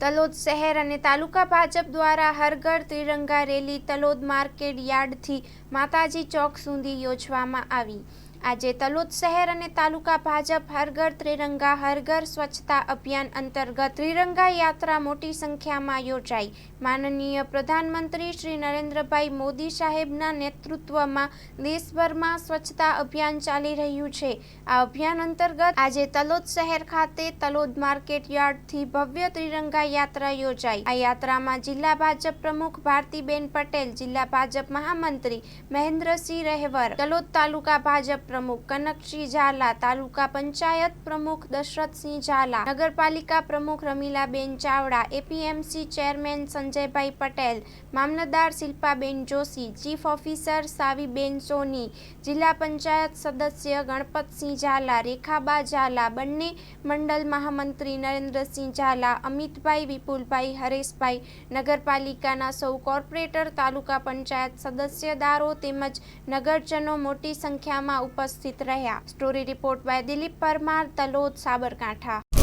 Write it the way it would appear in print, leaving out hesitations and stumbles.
તલોદ શહેર અને તાલુકા ભાજપ દ્વારા હર ઘર ત્રિરંગા રેલી તલોદ માર્કેટ યાર્ડથી માતાજી ચોક સુધી યોજવામાં આવી। આજે તલોદ શહેર અને તાલુકા ભાજપ હર ઘર ત્રિરંગા હર ઘર સ્વચ્છતા અભિયાન અંતર્ગત ત્રિરંગા યાત્રા મોટી સંખ્યામાં યોજાઈ। માનનીય પ્રધાનમંત્રી શ્રી નરેન્દ્રભાઈ મોદી સાહેબના નેતૃત્વમાં દેશભરમાં સ્વચ્છતા અભિયાન ચાલી રહ્યું છે। આ અભિયાન અંતર્ગત આજે તલોદ શહેર ખાતે તલોદ માર્કેટ યાર્ડથી ભવ્ય ત્રિરંગા યાત્રા યોજાઈ। આ યાત્રામાં જિલ્લા ભાજપ પ્રમુખ ભારતીબેન પટેલ, જિલ્લા ભાજપ મહામંત્રી મહેન્દ્રસિંહ રહેવર, તલોદ તાલુકા ભાજપ પ્રમુખ કનકસિંહ ઝાલા, તાલુકા પંચાયત પ્રમુખ દશરથસિંહ ઝાલા, નગરપાલિકા પ્રમુખ રમીલાબેન ચાવડા, એપીએમસી ચેરમેન સંજયભાઈ પટેલ, મામલતદાર શિલ્પાબેન જોશી, ચીફ ઓફિસર સાવીબેન સોની, જિલ્લા પંચાયત સદસ્ય ગણપતસિંહ ઝાલા, રેખાબા ઝાલા, બંને મંડળ મહામંત્રી નરેન્દ્રસિંહ ઝાલા, અમિતભાઈ, વિપુલભાઈ, હરેશભાઈ, નગરપાલિકાના સૌ કોર્પોરેટર, તાલુકા પંચાયત સદસ્યદારો તેમજ નગરજનો મોટી સંખ્યામાં ઉપસ્થિત રહ્યા। Story report by Dilip Parmar, Talod, Sabarkantha.